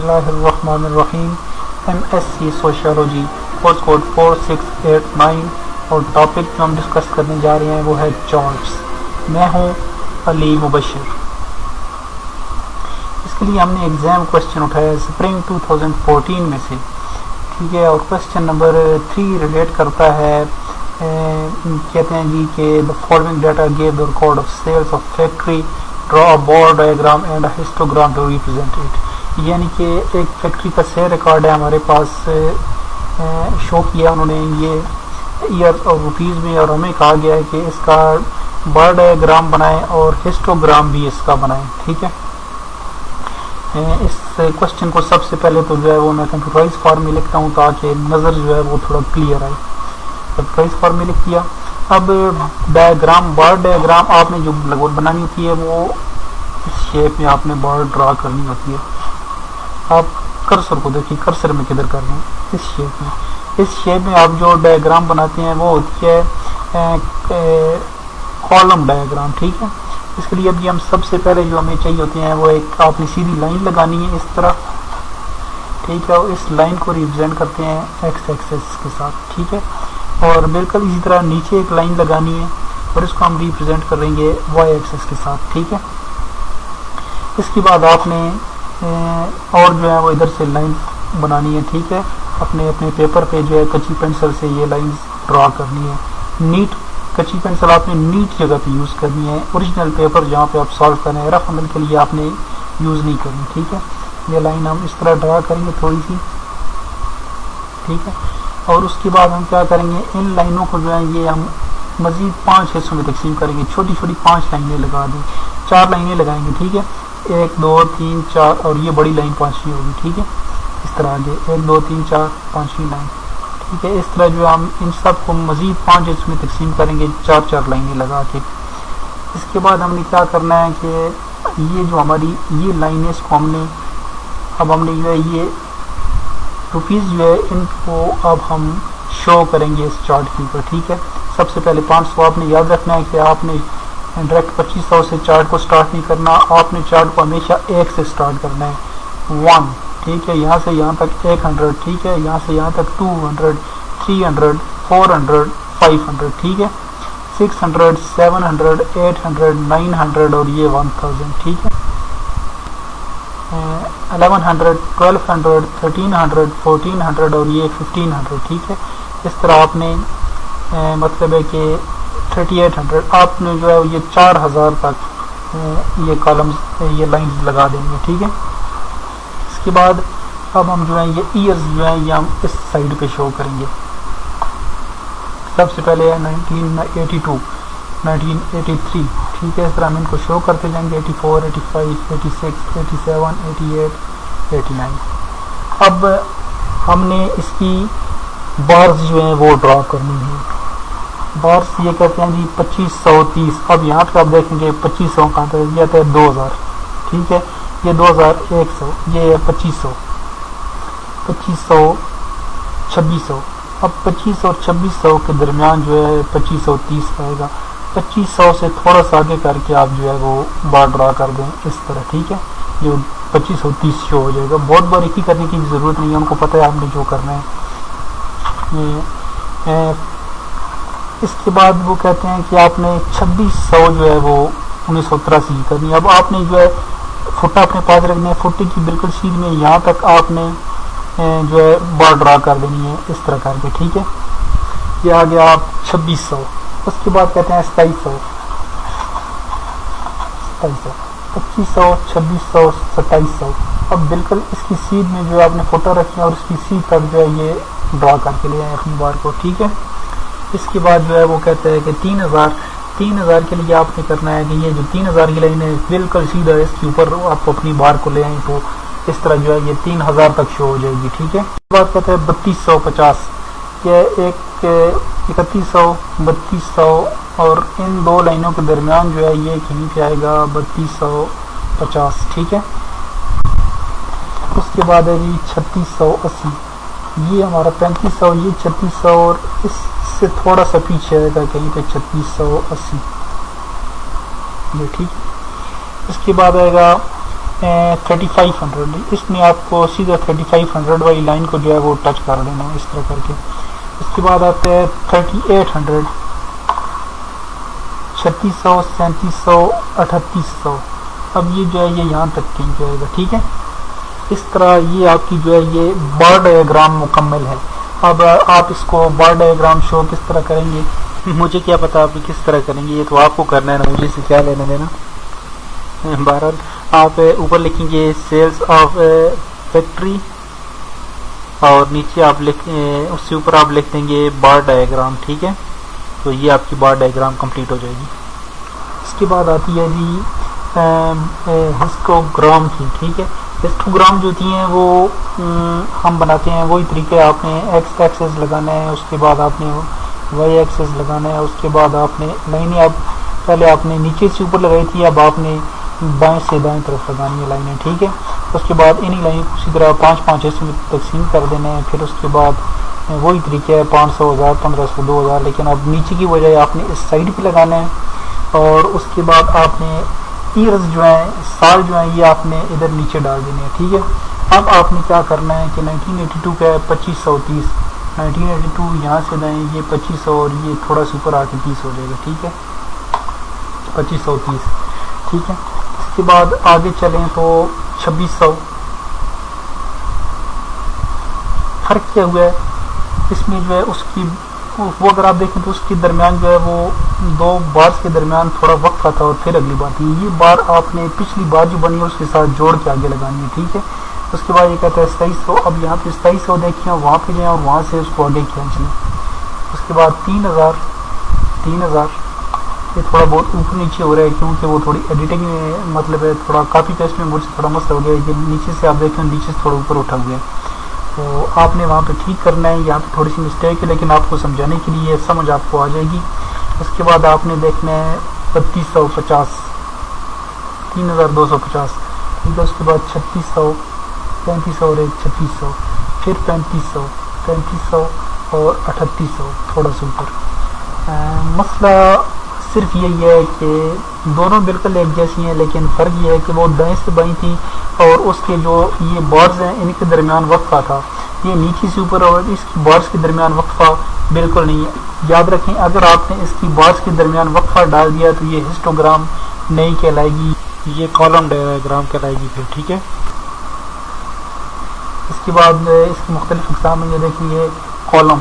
اللہ الرحمن الرحیم. MSc sociology course code 4689 اور ٹاپک جو ہم ڈسکس کرنے جا رہے ہیں وہ ہے چارٹس. میں ہوں علی مبشر. اس کے لیے ہم نے ایگزام کوشچن اٹھایا اسپرنگ 2014 میں سے, ٹھیک ہے. اور کوشچن نمبر 3 ریلیٹ کرتا ہے, کہتے ہیں جی کہ the following data gave the record of sales of factory, draw a bar diagram and a histogram to represent it. یعنی کہ ایک فیکٹری کا سیل ریکارڈ ہے ہمارے پاس, شو کیا انہوں نے یہ ایئر اور روپیز میں, اور ہمیں کہا گیا ہے کہ اس کا بار ڈائیگرام بنائیں اور ہسٹوگرام بھی اس کا بنائیں, ٹھیک ہے. اس کوشچن کو سب سے پہلے تو جو ہے وہ میں کمپیوٹرائز فارم میں لکھتا ہوں تاکہ نظر جو ہے وہ تھوڑا کلیئر آئے. کمپیوٹرائز فارم میں لکھ دیا. اب ڈائیگرام, بار ڈائیگرام آپ نے جو لگوٹ بنانی ہوتی ہے وہ اس شیپ میں آپ نے بار ڈرا کرنی ہوتی ہے. آپ کرسر کو دیکھیں, کرسر میں کدھر کر رہے ہیں, اس شیپ میں. اس شیپ میں آپ جو ڈائیگرام بناتے ہیں وہ ہوتی ہے کالم ڈائیگرام, ٹھیک ہے. اس کے لیے ابھی ہم سب سے پہلے جو ہمیں چاہیے ہوتے ہیں وہ ایک آپ نے سیدھی لائن لگانی ہے اس طرح, ٹھیک ہے. اس لائن کو ریپرزینٹ کرتے ہیں ایکس ایکسس کے ساتھ, ٹھیک ہے. اور بالکل اسی طرح نیچے ایک لائن لگانی ہے اور اس کو ہم ریپرزینٹ کریں گے وائی ایکسس کے ساتھ, ٹھیک ہے. اس کے بعد آپ نے اور جو ہے وہ ادھر سے لائن بنانی ہے, ٹھیک ہے. اپنے پیپر پہ جو ہے کچی پینسل سے یہ لائنز ڈرا کرنی ہے. نیٹ کچی پینسل آپ نے نیٹ جگہ پہ یوز کرنی ہے, اوریجنل پیپر جہاں پہ آپ سالو کریں ہیں رف عمل کے لیے آپ نے یوز نہیں کرنی, ٹھیک ہے. یہ لائن ہم اس طرح ڈرا کریں گے تھوڑی سی, ٹھیک ہے. اور اس کے بعد ہم کیا کریں گے, ان لائنوں کو جو ہے یہ ہم مزید 5 حصوں میں تقسیم کریں گے. چھوٹی چھوٹی 5 لائنیں لگا دیں, 4 لائنیں لگائیں گے, ٹھیک ہے. 1 2 3 4 اور یہ بڑی لائن 5ویں ہوگی, ٹھیک ہے. اس طرح آگے 1 2 3 4 5ویں لائن, ٹھیک ہے. اس طرح جو ہم ان سب کو مزید 5 حصوں میں تقسیم کریں گے 4 لائنیں لگا کے. اس کے بعد ہم نے کیا کرنا ہے کہ یہ جو ہماری یہ لائن ہے اس کو ہم نے جو ہے یہ روپیز جو ہے ان کو اب ہم شو کریں گے اس چارٹ کے اوپر, ٹھیک ہے. سب سے پہلے 500 آپ نے یاد رکھنا ہے کہ آپ نے ڈائریکٹ 2500 سے چارٹ کو سٹارٹ نہیں کرنا, آپ نے چارٹ کو ہمیشہ 1 سے سٹارٹ کرنا ہے. 1, ٹھیک ہے. یہاں سے یہاں تک 100, ٹھیک ہے. یہاں سے یہاں تک 200, 300, 400, 500, ٹھیک ہے. 600, 700, 800, 900 اور یہ 1000, ٹھیک ہے. 1100, 1200, 1300, 1400 اور یہ 1500, ٹھیک ہے. اس طرح آپ نے مطلب ہے کہ 3800 آپ نے جو ہے یہ 4000 تک یہ کالمز یہ لائنز لگا دیں گے, ٹھیک ہے. اس کے بعد اب ہم جو ہے یہ ایئرز جو ہیں یہ ہم اس سائڈ پہ شو کریں گے. سب سے پہلے 1982, 1983, ٹھیک ہے. اس طرح ہم ان کو شو کرتے جائیں گے 84, 85, 86, 87, 88, 89. اب ہم نے اس کی بارز جو ہیں وہ ڈرا کرنی ہے. بارز یہ کہتے ہیں جی 2530. اب یہاں پہ آپ دیکھیں گے 2500 کہاں تک یہ آتا ہے 2000, ٹھیک ہے. یہ 2100, یہ 2500, 2500, 2600. اب 2500 اور 2600 کے درمیان جو ہے 2530 آئے گا. 2500 سے تھوڑا سا آگے کر کے آپ جو ہے وہ بار ڈرا کر دیں اس طرح, ٹھیک ہے. جو 2530 شو ہو جائے گا. بہت باریکی کرنے کی بھی ضرورت نہیں ہے, ان کو پتہ ہے آپ نے جو کرنا ہے. اس کے بعد وہ کہتے ہیں کہ آپ نے 2600 جو ہے وہ 1983 کی کرنی ہے. اب آپ نے جو ہے فٹا اپنے پاس رکھنا ہے, فٹے کی بالکل سیدھ میں یہاں تک آپ نے جو ہے بار ڈرا کر دینی ہے اس طرح کر کے, ٹھیک ہے. یہ آ گیا آپ 2600. اس کے بعد کہتے ہیں 2700, 2500, 2600, 2700. اب بالکل اس کی سیدھ میں جو ہے آپ نے فوٹو رکھنا ہے اور اس کی سیدھ تک جو ہے یہ ڈرا کر کے لے آئیں اپنی بار کو, ٹھیک ہے. اس کے بعد جو ہے وہ کہتے ہیں کہ 3000 کے لیے آپ نے کرنا ہے کہ یہ جو 3000 کی لائن ہے بالکل سیدھا اس کے اوپر آپ اپنی بار کو لے آئیں تو اس طرح جو ہے یہ 3000 تک شو ہو جائے گی, ٹھیک ہے. اس کے بعد کہتے ہیں 3250, یہ ایک 3100, 3200 اور ان دو لائنوں کے درمیان جو ہے یہ کہیں پہ آئے گا 3250, ٹھیک ہے. اس کے بعد ہے جی 3680, یہ ہمارا 3500, یہ 3600 اور اس سے تھوڑا سا پیچھے آئے گا کہیں پہ 3680, یہ ٹھیک. اس کے بعد آئے گا 3500. اس میں آپ کو سیدھا 3500 والی لائن کو جو ہے وہ ٹچ کر لینا ہے اس طرح کر کے. اس کے بعد آتا ہے 3800 3600 3700 3800. اب یہ جو ہے یہ یہاں تک کہیں جائے گا. ٹھیک ہے, اس طرح یہ آپ کی جو ہے یہ بار ڈایاگرام مکمل ہے. اب آپ اس کو بار ڈایاگرام شو کس طرح کریں گے, مجھے کیا پتا آپ کس طرح کریں گے, یہ تو آپ کو کرنا ہے نا, مجھے سے کیا لینا دینا. بہرحال آپ اوپر لکھیں گے سیلز آف فیکٹری اور نیچے آپ اس سے اوپر آپ لکھ دیں گے بار ڈایاگرام. ٹھیک ہے, تو یہ آپ کی بار ڈایاگرام کمپلیٹ ہو جائے گی. اس کے بعد آتی ہے جی ہسٹوگرام کی. ٹھیک ہے, ہسٹوگرام جو ہوتی ہیں وہ ہم بناتے ہیں وہی طریقے. آپ نے ایکس ایکسس لگانا ہے, اس کے بعد آپ نے وائی ایکسس لگانا ہے, اس کے بعد آپ نے لائنیں اب پہلے آپ نے نیچے سے اوپر لگائی تھی, اب آپ نے بائیں سے دائیں طرف لگانی ہے لائنیں. ٹھیک ہے, اس کے بعد انہی لائن کو اسی طرح 5-5 حصوں میں تقسیم کر دینا ہے. پھر اس کے بعد وہی طریقہ ہے 500 1000 1500 2000, لیکن اب نیچے کی بجائے آپ نے اس سائڈ پہ لگانا ہے. اور اس کے بعد آپ نے ایئرز جو ہیں سال جو ہیں یہ آپ نے ادھر نیچے ڈال دینے ہیں. ٹھیک ہے, اب آپ نے کیا کرنا ہے کہ 1982 کا ہے 2530, 1982 یہاں سے دائیں یہ 2500 اور یہ تھوڑا سا اوپر آ کے 30 ہو جائے گا. ٹھیک ہے, 2530. ٹھیک ہے, اس کے بعد آگے چلیں تو 2600. فرق کیا ہوا ہے اس میں جو ہے اس کی وہ اگر آپ دیکھیں تو اس کے درمیان جو ہے وہ دو بار کے درمیان تھوڑا وقفہ تھا اور پھر اگلی بار تھی. یہ بار آپ نے پچھلی بار جو بنی ہے اس کے ساتھ جوڑ کے آگے لگانی ہے. ٹھیک ہے, اس کے بعد یہ کہتا ہے 2700. اب یہاں پہ 2700 دیکھیں اور وہاں پہ جائیں اور وہاں سے اس کو آگے کھینچ لیں. اس کے بعد 3000. یہ تھوڑا بہت اوپر نیچے ہو رہا ہے کیونکہ وہ تھوڑی ایڈیٹنگ میں مطلب ہے تھوڑا کاپی پیسٹ میں مجھ سے تھوڑا مسئلہ ہو گیا ہے کہ نیچے سے آپ دیکھیں نیچے سے تھوڑا اوپر اٹھا ہوا ہے, تو آپ نے وہاں پہ ٹھیک کرنا ہے. یہاں پہ تھوڑی سی مسٹیک ہے لیکن آپ کو سمجھانے کے لیے سمجھ آپ کو آ جائے گی. اس کے بعد آپ نے دیکھنا ہے 3250 3250. ٹھیک ہے, اس کے بعد 3600 3500 اور ایک 3600, پھر 3500 اور 3800 تھوڑا سا اوپر. مسئلہ صرف یہی ہے کہ دونوں بالکل ایک جیسی ہیں لیکن فرق یہ ہے کہ وہ دائیں سے بائیں تھی اور اس کے جو یہ بارز ہیں ان کے درمیان وقفہ تھا. یہ نیچے سے اوپر اور اس کی بارز کے درمیان وقفہ بالکل نہیں ہے. یاد رکھیں اگر آپ نے اس کی بارز کے درمیان وقفہ ڈال دیا تو یہ ہسٹوگرام نہیں کہلائے گی, یہ کالم ڈایاگرام کہلائے گی پھر. ٹھیک ہے, اس کے بعد اس کی مختلف اقسام میں یہ دیکھیں یہ کالم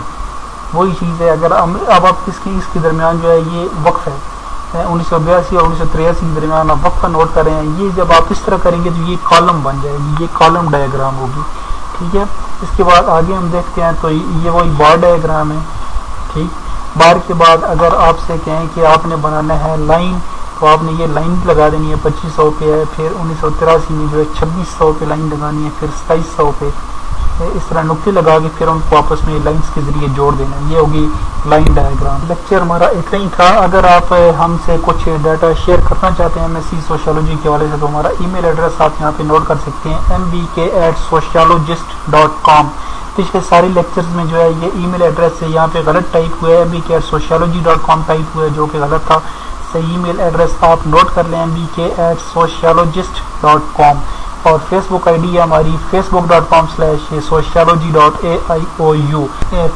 وہی چیز ہے. اگر اب آپ اس کے درمیان جو ہے یہ وقف ہے 1982 اور 1983 کے درمیان آپ وقفہ نوٹ کر رہے ہیں, یہ جب آپ اس طرح کریں گے تو یہ کالم بن جائے گی, یہ کالم ڈایاگرام ہوگی. ٹھیک ہے, اس کے بعد آگے ہم دیکھتے ہیں تو یہ وہی بار ڈایاگرام ہے. ٹھیک, بار کے بعد اگر آپ سے کہیں کہ آپ نے بنانا ہے لائن تو آپ نے یہ لائن لگا دینی ہے 2500 پہ ہے, پھر 1983 میں جو ہے 2600 پہ لائن لگانی ہے, پھر 2700 پہ اس طرح نقطے لگا کے پھر ان کو آپس میں لائنز کے ذریعے جوڑ دینا. یہ ہوگی لائن ڈایاگرام. لیکچر ہمارا اتنا ہی تھا. اگر آپ ہم سے کچھ ڈیٹا شیئر کرنا چاہتے ہیں MSc سوشیالوجی کے حوالے سے تو ہمارا ای میل ایڈریس آپ یہاں پہ نوٹ کر سکتے ہیں mbk@sociologist.com. پچھلے سارے لیکچرز میں جو ہے یہ ای میل ایڈریس ہے یہاں پہ غلط ٹائپ ہوا ہے, mbk@sociology.com ٹائپ ہوا ہے جو کہ غلط تھا. صحیح ای میل ایڈریس آپ نوٹ کر لیں mbk@sociologist.com. اور فیس بک آئی ڈی ہے ہماری facebook.com/sociology.aiou.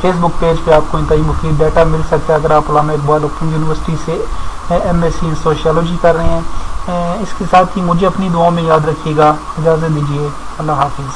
فیس بک پیج پہ آپ کو انتہائی مفید ڈیٹا مل سکتا ہے اگر آپ علامہ اقبال اوپن یونیورسٹی سے MSc ان سوشیالوجی کر رہے ہیں. اس کے ساتھ ہی مجھے اپنی دعاؤں میں یاد رکھیے گا. اجازت دیجیے, اللہ حافظ.